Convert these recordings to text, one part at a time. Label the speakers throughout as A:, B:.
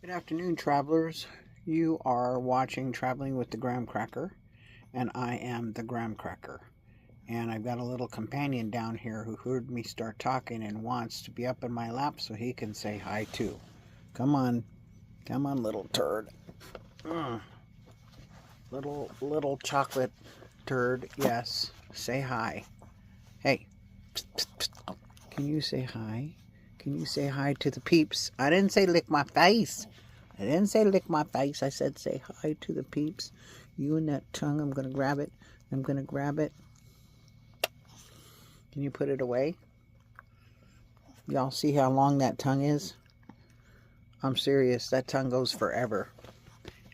A: Good afternoon, travelers. You are watching Traveling with the Graham Cracker, and I am the Graham Cracker. And I've got a little companion down here who heard me start talking and wants to be up in my lap so he can say hi too. Come on, little turd. Little chocolate turd. Yes, say hi. Hey, psst, psst, psst. Can you say hi? Can you say hi to the peeps? I didn't say lick my face. I didn't say lick my face. I said say hi to the peeps. You and that tongue, I'm going to grab it. I'm going to grab it. Can you put it away? Y'all see how long that tongue is? I'm serious. That tongue goes forever.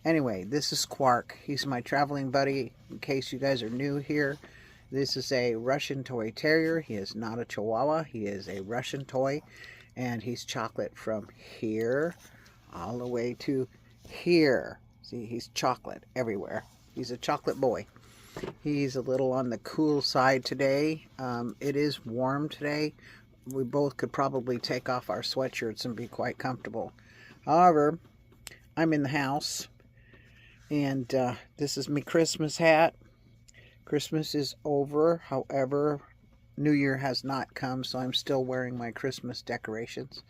A: Anyway, this is Quark. He's my traveling buddy. In case you guys are new here, this is a Russian toy terrier. He is not a Chihuahua. He is a Russian toy. And he's chocolate from here all the way to here. See, he's chocolate everywhere. He's a chocolate boy. He's a little on the cool side today. It is warm today. We both could probably take off our sweatshirts and be quite comfortable. However, I'm in the house, and this is my Christmas hat. Christmas is over. However, New Year has not come, so I'm still wearing my Christmas decorations.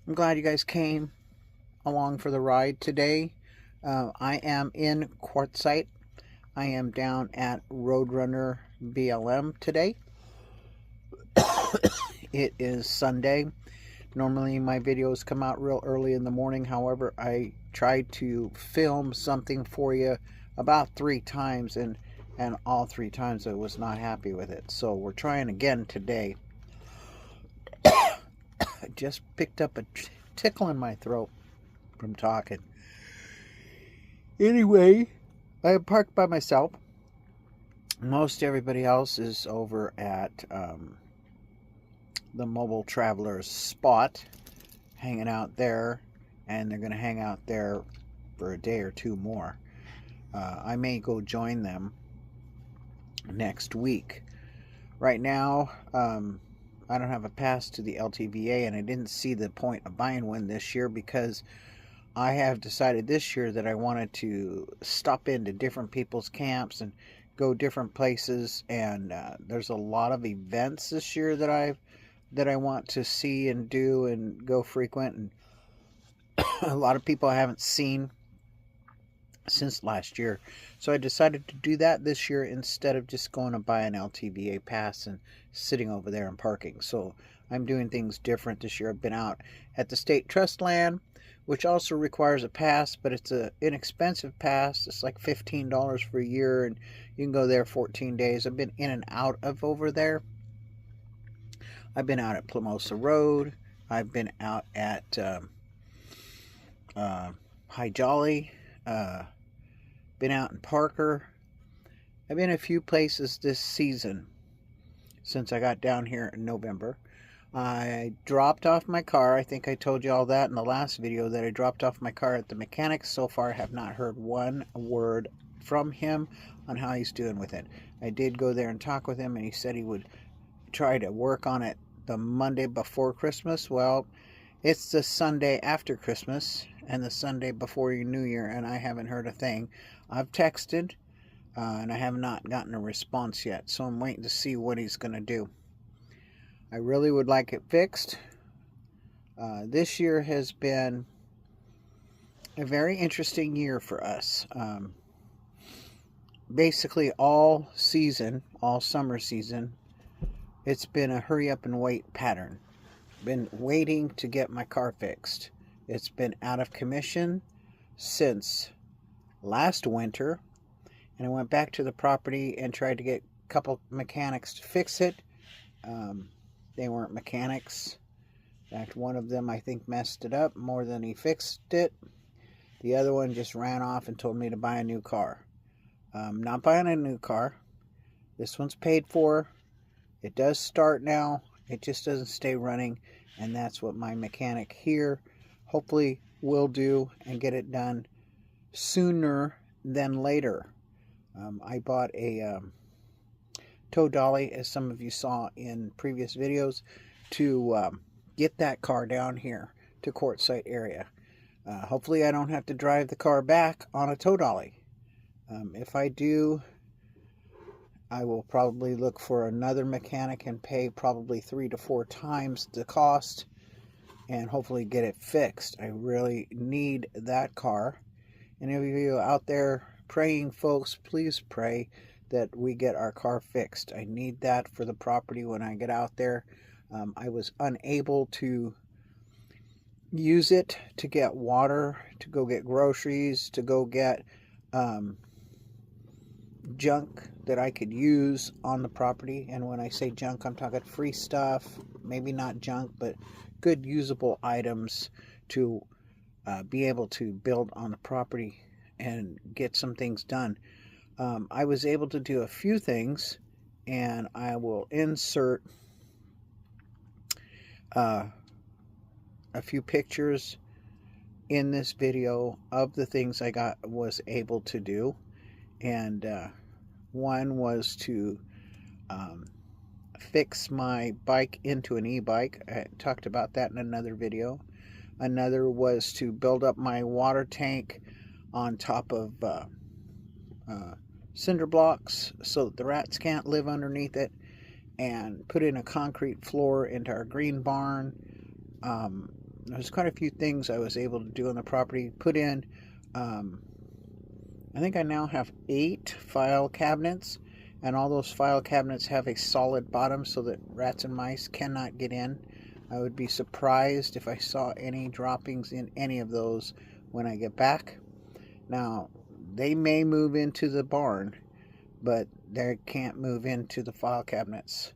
A: I'm glad you guys came along for the ride today. I am in Quartzsite. I am down at Roadrunner BLM today. It is Sunday. Normally my videos come out real early in the morning. However, I tried to film something for you about 3 times, and all 3 times I was not happy with it. So we're trying again today. I just picked up a tickle in my throat from talking. Anyway, I am parked by myself. Most everybody else is over at the Mobile Travelers spot, hanging out there, and they're going to hang out there for a day or 2 more. I may go join them next week. Right now, I don't have a pass to the LTVA, and I didn't see the point of buying one this year because I have decided this year that I wanted to stop into different people's camps and go different places, and there's a lot of events this year that I want to see and do and go frequent, and a lot of people I haven't seen since last year. So I decided to do that this year instead of just going to buy an LTVA pass and sitting over there and parking. So I'm doing things different this year. I've been out at the state trust land, which also requires a pass, but it's an inexpensive pass. It's like $15 for a year, and you can go there 14 days. I've been in and out of over there. I've been out at Plamosa Road. I've been out at High Jolly. Been out in Parker. I've been a few places this season since I got down here in November. I dropped off my car. I think I told you all that in the last video, that I dropped off my car at the mechanic. So far, I have not heard one word from him on how he's doing with it. I did go there and talk with him, and he said he would try to work on it the Monday before Christmas. Well, it's the Sunday after Christmas and the Sunday before your New Year, and I haven't heard a thing. I've texted, and I have not gotten a response yet, so I'm waiting to see what he's going to do. I really would like it fixed. This year has been a very interesting year for us. Basically all season, all summer season, it's been a hurry up and wait pattern. Been waiting to get my car fixed. It's been out of commission since last winter, and I went back to the property and tried to get a couple mechanics to fix it. They weren't mechanics. In fact, one of them I think messed it up more than he fixed it. The other one just ran off and told me to buy a new car. Not buying a new car. This one's paid for. It does start now. It just doesn't stay running, and that's what my mechanic here hopefully will do and get it done sooner than later. I bought a tow dolly, as some of you saw in previous videos, to get that car down here to Quartzsite area. Hopefully I don't have to drive the car back on a tow dolly. If I do, I will probably look for another mechanic and pay probably 3 to 4 times the cost and hopefully get it fixed. I really need that car. Any of you out there praying, folks, please pray that we get our car fixed. I need that for the property when I get out there. I was unable to use it to get water, to go get groceries, to go get junk that I could use on the property. And when I say junk, I'm talking free stuff, maybe not junk, but good usable items to be able to build on the property and get some things done. I was able to do a few things, and I will insert a few pictures in this video of the things I was able to do. And one was to fix my bike into an e-bike. I talked about that in another video. Another was to build up my water tank on top of cinder blocks so that the rats can't live underneath it, and put in a concrete floor into our green barn. There's quite a few things I was able to do on the property. Put in, I think I now have 8 file cabinets, and all those file cabinets have a solid bottom so that rats and mice cannot get in. I would be surprised if I saw any droppings in any of those when I get back. Now, they may move into the barn, but they can't move into the file cabinets.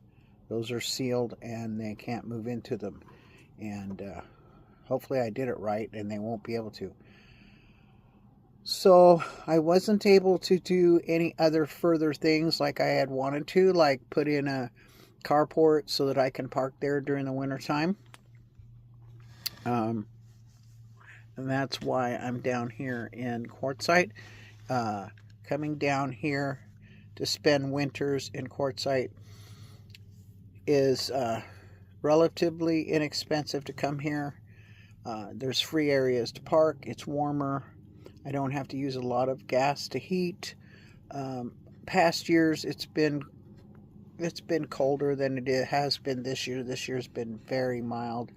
A: Those are sealed and they can't move into them. And hopefully I did it right and they won't be able to. So I wasn't able to do any other further things like I had wanted to, like put in a carport so that I can park there during the winter time. And that's why I'm down here in Quartzsite. Coming down here to spend winters in Quartzsite is relatively inexpensive to come here. There's free areas to park. It's warmer. I don't have to use a lot of gas to heat. Past years it's been colder than it has been this year. This year's been very mild.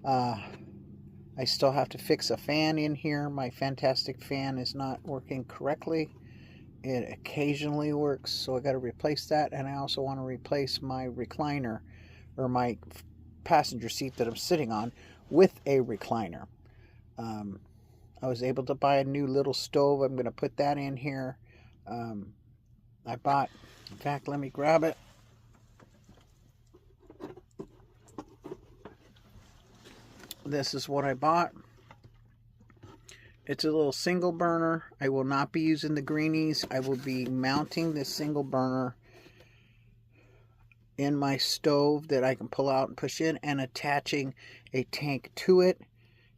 A: I still have to fix a fan in here. My fantastic fan is not working correctly. It occasionally works, so I got to replace that. And I also want to replace my recliner, or my passenger seat that I'm sitting on, with a recliner. I was able to buy a new little stove. I'm going to put that in here. I bought, in fact, let me grab it. This is what I bought. It's a little single burner. I will not be using the greenies. I will be mounting this single burner in my stove that I can pull out and push in, and attaching a tank to it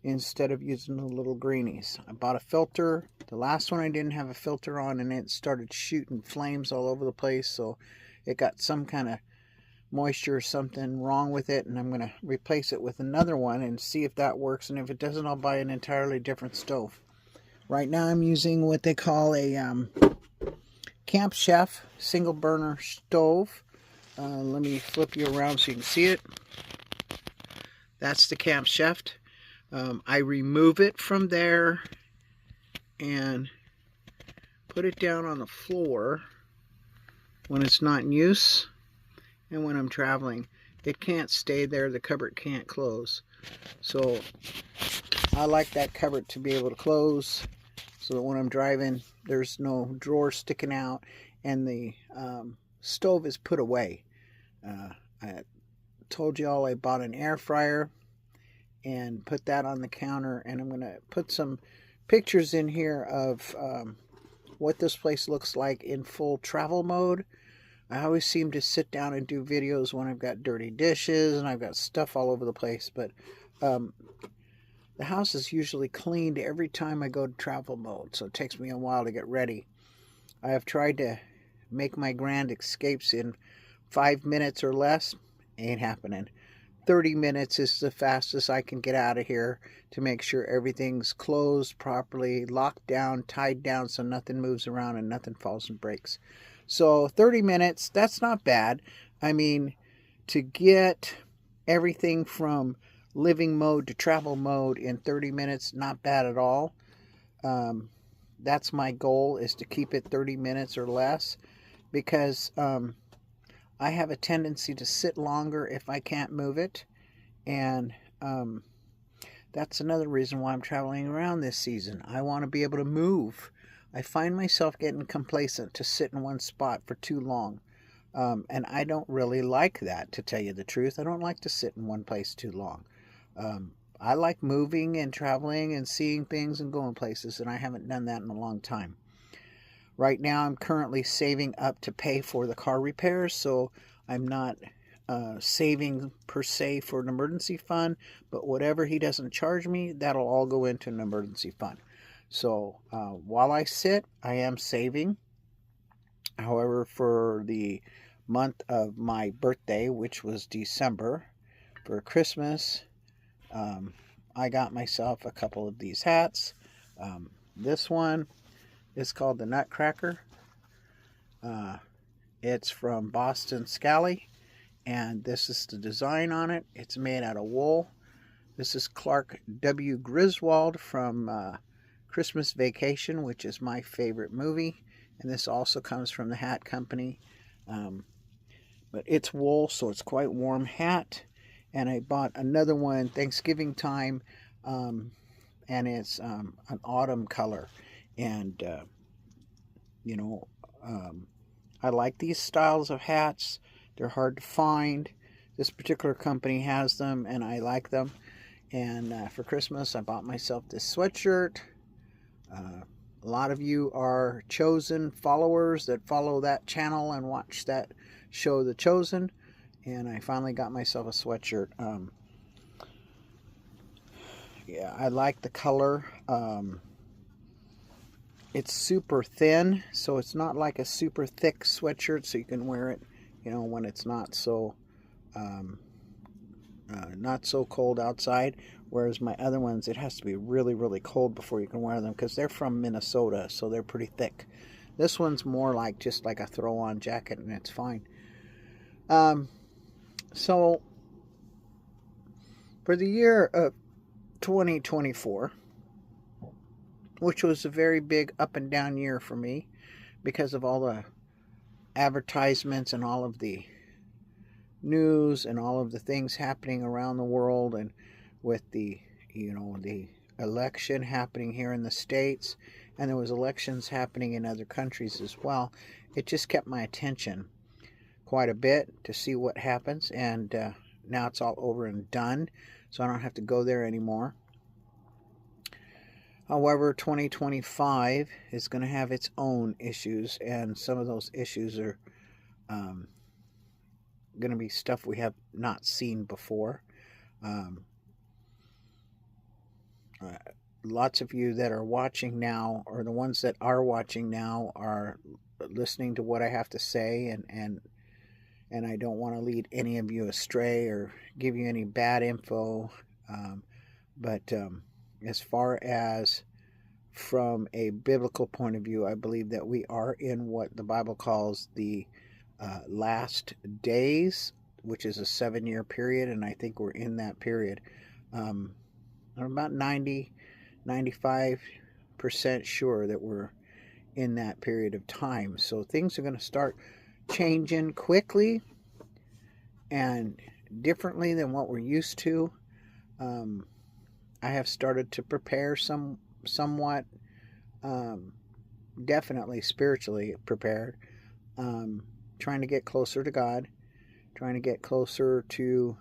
A: instead of using the little greenies. I bought a filter. The last one I didn't have a filter on, and it started shooting flames all over the place, so it got some kind of moisture or something wrong with it, and I'm going to replace it with another one and see if that works. And if it doesn't, I'll buy an entirely different stove. Right now I'm using what they call a Camp Chef single burner stove. Let me flip you around so you can see it. That's the Camp Chef. I remove it from there and put it down on the floor when it's not in use. And when I'm traveling, it can't stay there. The cupboard can't close. So I like that cupboard to be able to close so that when I'm driving, there's no drawer sticking out, and the stove is put away. I told you all I bought an air fryer and put that on the counter, and I'm going to put some pictures in here of what this place looks like in full travel mode. I always seem to sit down and do videos when I've got dirty dishes and I've got stuff all over the place, but the house is usually cleaned every time I go to travel mode, so it takes me a while to get ready. I have tried to make my grand escapes in 5 minutes or less. Ain't happening. 30 minutes is the fastest I can get out of here to make sure everything's closed properly, locked down, tied down so nothing moves around and nothing falls and breaks. So 30 minutes, that's not bad. I mean, to get everything from living mode to travel mode in 30 minutes, not bad at all. That's my goal, is to keep it 30 minutes or less, because I have a tendency to sit longer if I can't move it. And that's another reason why I'm traveling around this season. I want to be able to move. I find myself getting complacent to sit in one spot for too long. And I don't really like that, to tell you the truth. I don't like to sit in one place too long. I like moving and traveling and seeing things and going places, and I haven't done that in a long time. Right now, I'm currently saving up to pay for the car repairs, so I'm not saving per se for an emergency fund, but whatever he doesn't charge me, that'll all go into an emergency fund. So while I sit, I am saving. However, for the month of my birthday, which was December, for Christmas, I got myself a couple of these hats. This one is called the Nutcracker. It's from Boston Scally, and this is the design on it. It's made out of wool. This is Clark W. Griswold from Christmas Vacation, which is my favorite movie, and this also comes from the hat company. But it's wool, so it's quite warm hat. And I bought another one Thanksgiving time, and it's an autumn color. And I like these styles of hats. They're hard to find. This particular company has them, and I like them. And for Christmas, I bought myself this sweatshirt. A lot of you are Chosen followers that follow that channel and watch that show, The Chosen. And I finally got myself a sweatshirt. Yeah, I like the color. It's super thin, so it's not like a super thick sweatshirt, so you can wear it, when it's not so cold outside. Whereas my other ones, it has to be really, really cold before you can wear them, because they're from Minnesota, so they're pretty thick. This one's more like just like a throw-on jacket, and it's fine. So for the year of 2024, which was a very big up and down year for me because of all the advertisements and all of the news and all of the things happening around the world, and with the election happening here in the States, and there was elections happening in other countries as well. It just kept my attention quite a bit to see what happens, and now it's all over and done, so I don't have to go there anymore. However, 2025 is going to have its own issues, and some of those issues are going to be stuff we have not seen before. Lots of you that are watching now, or the ones that are watching now, are listening to what I have to say, and I don't want to lead any of you astray or give you any bad info. But as far as from a biblical point of view, I believe that we are in what the Bible calls the last days, which is a 7-year period, and I think we're in that period. I'm about 95% sure that we're in that period of time. So things are going to start changing quickly and differently than what we're used to. I have started to prepare somewhat, definitely spiritually prepared, trying to get closer to God, trying to get closer to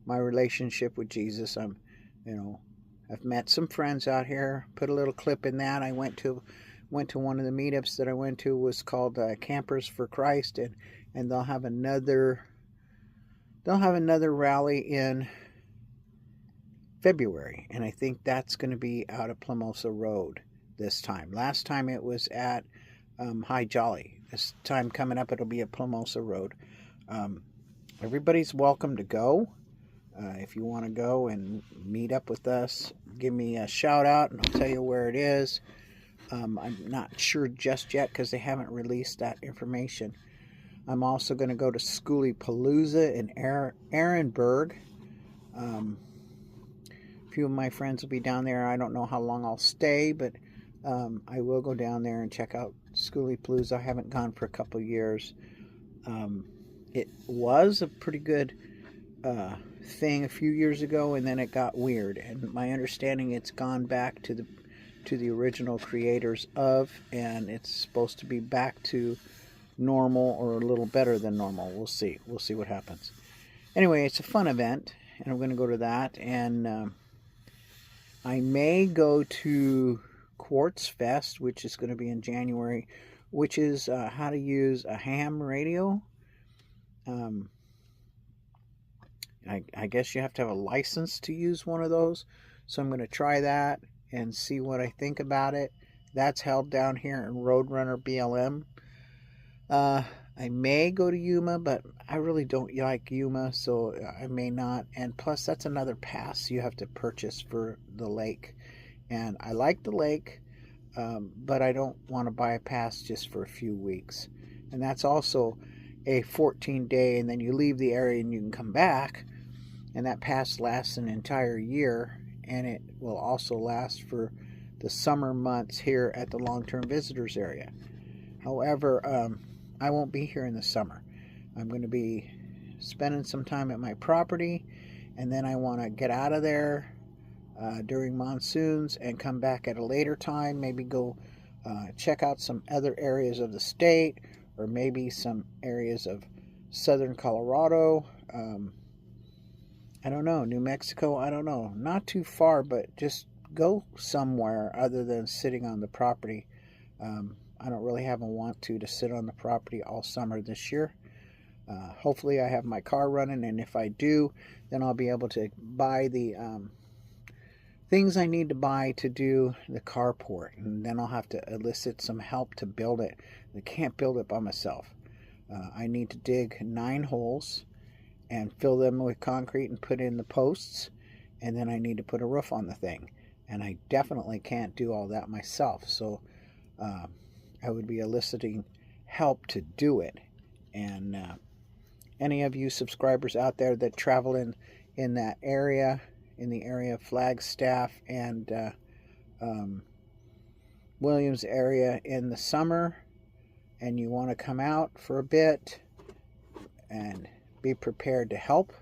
A: my relationship with Jesus. I've met some friends out here. Put a little clip in that. I went to one of the meetups that I went to, was called Campers for Christ, and they'll have another rally in February, and I think that's going to be out of Plumosa Road this time. Last time it was at High Jolly. This time coming up, it'll be at Plumosa Road. Everybody's welcome to go. If you want to go and meet up with us, give me a shout out and I'll tell you where it is. I'm not sure just yet because they haven't released that information. I'm also going to go to Schoolie Palooza in Ehrenberg. A few of my friends will be down there. I don't know how long I'll stay, but I will go down there and check out Schoolie Palooza. I haven't gone for a couple of years. It was a pretty good thing a few years ago, and then it got weird. And my understanding, it's gone back to the original creators of, and it's supposed to be back to normal or a little better than normal. We'll see. We'll see what happens. Anyway, it's a fun event, and I'm going to go to that. And I may go to Quartz Fest, which is going to be in January, which is how to use a ham radio. I guess you have to have a license to use one of those. So I'm going to try that and see what I think about it. That's held down here in Roadrunner BLM. I may go to Yuma, but I really don't like Yuma, so I may not. And plus, that's another pass you have to purchase for the lake. And I like the lake, but I don't want to buy a pass just for a few weeks. And that's also a 14-day, and then you leave the area and you can come back. And that pass lasts an entire year, and it will also last for the summer months here at the long-term visitors area. However, I won't be here in the summer. I'm going to be spending some time at my property, and then I want to get out of there during monsoons and come back at a later time, maybe go check out some other areas of the state, or maybe some areas of southern Colorado. I don't know, New Mexico, I don't know. Not too far, but just go somewhere other than sitting on the property. I don't really have a want to sit on the property all summer this year. Hopefully I have my car running, and if I do, then I'll be able to buy the things I need to buy to do the carport, and then I'll have to elicit some help to build it. I can't build it by myself. I need to dig 9 holes and fill them with concrete and put in the posts, and then I need to put a roof on the thing, and I definitely can't do all that myself, so I would be eliciting help to do it. And any of you subscribers out there that travel in that area, in the area of Flagstaff and Williams area in the summer, and you want to come out for a bit and be prepared to help,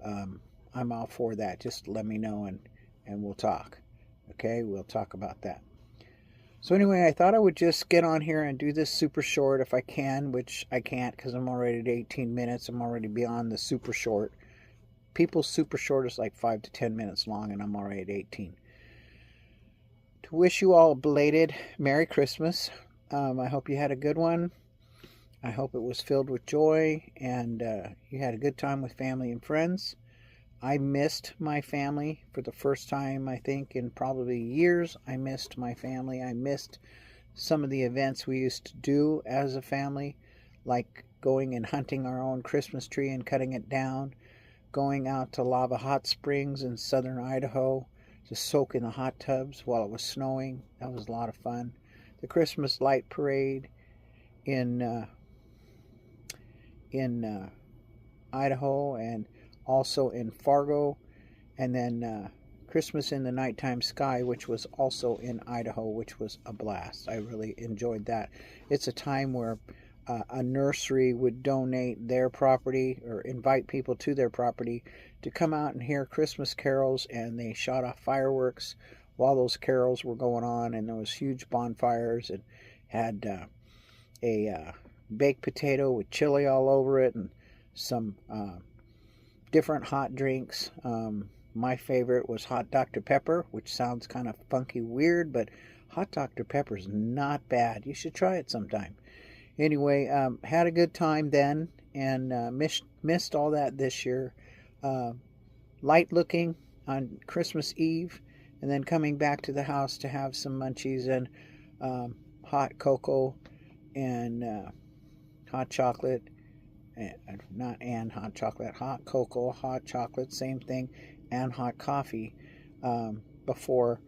A: I'm all for that. Just let me know and we'll talk. Okay, we'll talk about that. So anyway, I thought I would just get on here and do this super short if I can, which I can't because I'm already at 18 minutes. I'm already beyond the super short. People's super short is like 5 to 10 minutes long, and I'm already at 18. To wish you all a belated Merry Christmas. I hope you had a good one. I hope it was filled with joy, and you had a good time with family and friends. I missed my family for the first time, I think, in probably years. I missed my family. I missed some of the events we used to do as a family, like going and hunting our own Christmas tree and cutting it down, going out to Lava Hot Springs in southern Idaho to soak in the hot tubs while it was snowing. That was a lot of fun. The Christmas light parade in Idaho, and also in Fargo, and then Christmas in the Nighttime Sky, which was also in Idaho, which was a blast. I really enjoyed that. It's a time where a nursery would donate their property or invite people to their property to come out and hear Christmas carols, and they shot off fireworks while those carols were going on, and there was huge bonfires, and had a baked potato with chili all over it, and some different hot drinks. My favorite was hot Dr. Pepper, which sounds kind of funky weird, but hot Dr. Pepper is not bad. You should try it sometime. Anyway, had a good time then, and missed all that this year. Light looking on Christmas Eve, and then coming back to the house to have some munchies and hot cocoa and hot chocolate not and hot chocolate, hot cocoa, hot chocolate, same thing, and hot coffee before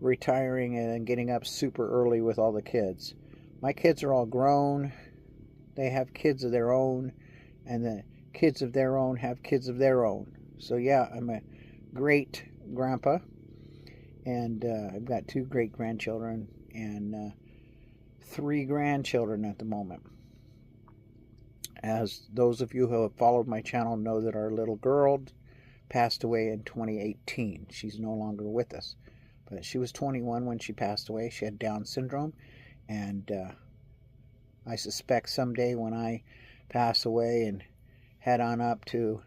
A: retiring and getting up super early with all the kids. My kids are all grown. They have kids of their own, and the kids of their own have kids of their own. So yeah, I'm a great grandpa, and I've got 2 great grandchildren and 3 grandchildren at the moment. As those of you who have followed my channel know, that our little girl passed away in 2018. She's no longer with us, but she was 21 when she passed away. She had Down syndrome, and I suspect someday when I pass away and head on up to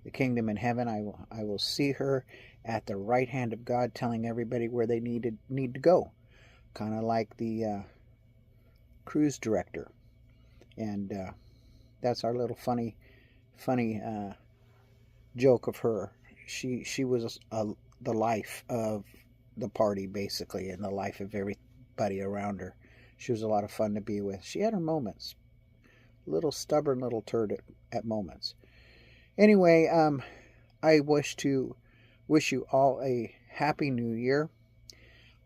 A: the kingdom in heaven, I will see her at the right hand of God, telling everybody where they need to go, kind of like the cruise director. And that's our little funny joke of her. She was the life of the party, basically, and the life of everybody around her. She was a lot of fun to be with. She had her moments, little stubborn little turd at moments. Anyway, I wish you all a happy new year,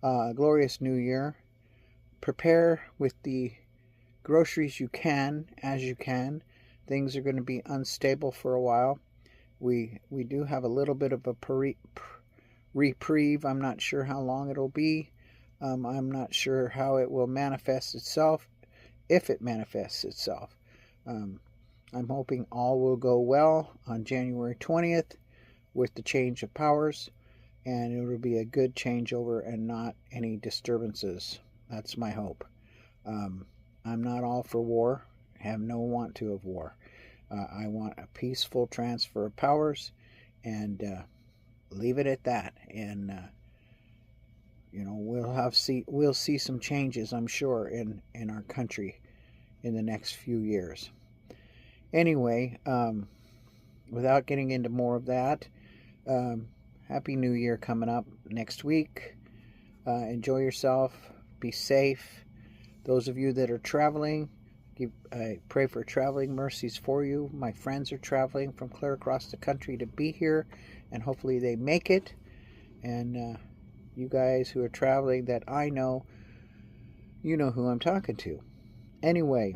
A: glorious new year. Prepare with the groceries you can, as you can. Things are going to be unstable for a while. We do have a little bit of a reprieve. I'm not sure how long it'll be. I'm not sure how it will manifest itself, if it manifests itself. I'm hoping all will go well on January 20th with the change of powers, and it will be a good changeover and not any disturbances. That's my hope. I'm not all for war. I have no want to of war. I want a peaceful transfer of powers, and leave it at that. And we'll see some changes, I'm sure, in our country in the next few years. Anyway, without getting into more of that, Happy New Year coming up next week. Enjoy yourself. Be safe. Those of you that are traveling, I pray for traveling mercies for you. My friends are traveling from clear across the country to be here, and hopefully they make it. And you guys who are traveling that I know, you know who I'm talking to. Anyway,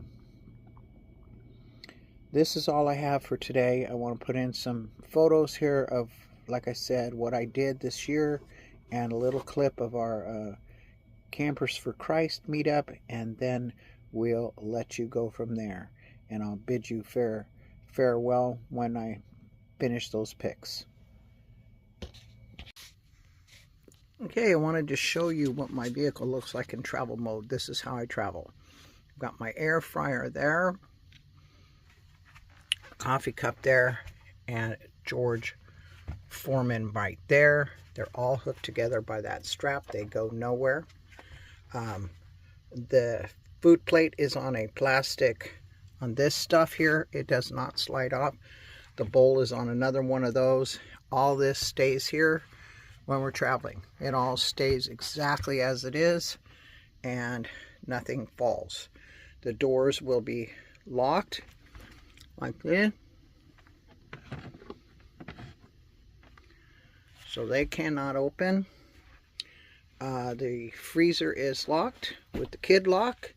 A: this is all I have for today. I want to put in some photos here of, like I said, what I did this year, and a little clip of our Campers for Christ meetup, and then we'll let you go from there. And I'll bid you farewell when I finish those pics. Okay, I wanted to show you what my vehicle looks like in travel mode. This is how I travel. I've got my air fryer there, coffee cup there, and George Foreman right there. They're all hooked together by that strap. They go nowhere. The food plate is on a plastic, on this stuff here. It does not slide off. The bowl is on another one of those. All this stays here when we're traveling. It all stays exactly as it is, and nothing falls. The doors will be locked like this, so they cannot open. The freezer is locked with the kid lock.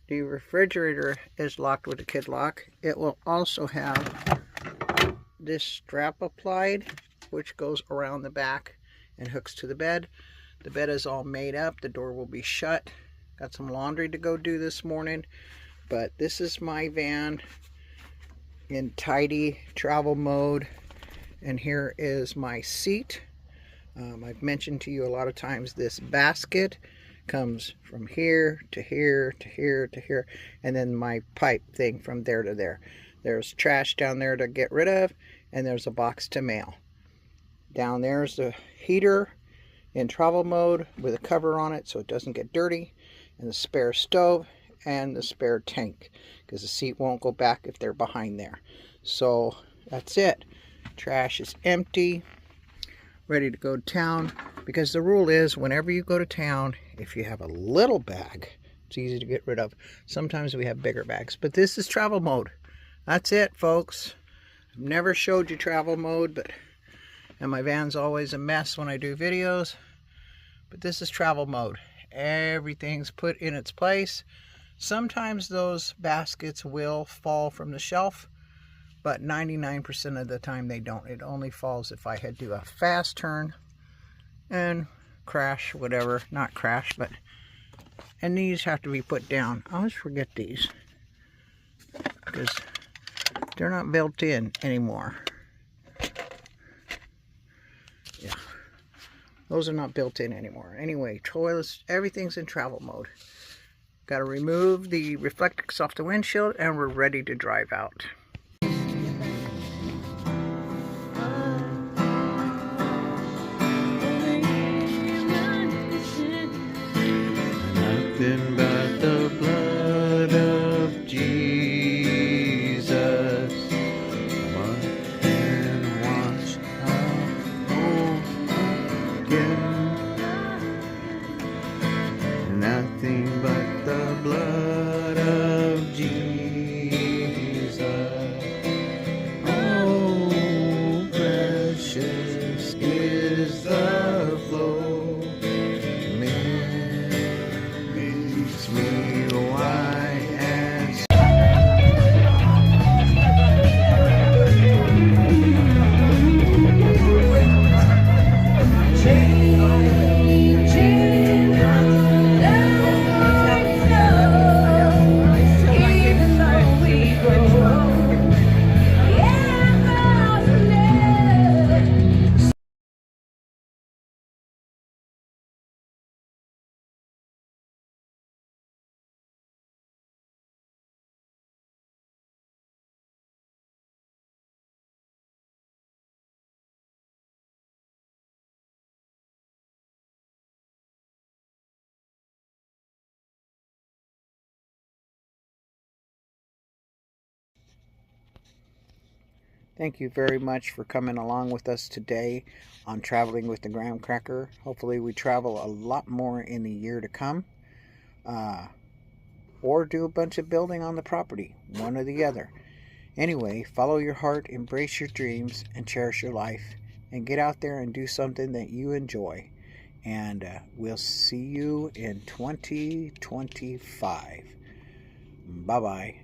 A: The refrigerator is locked with the kid lock. It will also have this strap applied, which goes around the back and hooks to the bed. The bed is all made up. The door will be shut. Got some laundry to go do this morning, but this is my van in tidy travel mode, and here is my seat. I've mentioned to you a lot of times, this basket comes from here to here to here to here, and then my pipe thing from there to there. There's trash down there to get rid of, and there's a box to mail. Down there's the heater in travel mode with a cover on it so it doesn't get dirty, and the spare stove and the spare tank, because the seat won't go back if they're behind there. So that's it. Trash is empty, ready to go to town, because the rule is, whenever you go to town, if you have a little bag, it's easy to get rid of. Sometimes we have bigger bags, but this is travel mode. That's it, folks. I've never showed you travel mode, and my van's always a mess when I do videos. But this is travel mode. Everything's put in its place. Sometimes those baskets will fall from the shelf, but 99% of the time they don't. It only falls if I had to do a fast turn and crash, whatever. Not crash, but... And these have to be put down. I always forget these, because they're not built in anymore. Yeah. Those are not built in anymore. Anyway, toilets, everything's in travel mode. Got to remove the reflectors off the windshield, and we're ready to drive out.
B: Nothing but the blood of Jesus. What can wash again? Nothing but the blood of Jesus. Oh, precious is the flow.
A: Thank you very much for coming along with us today on Traveling with the Graham Cracker. Hopefully we travel a lot more in the year to come. Or do a bunch of building on the property. One or the other. Anyway, follow your heart, embrace your dreams, and cherish your life. And get out there and do something that you enjoy. And we'll see you in 2025. Bye-bye.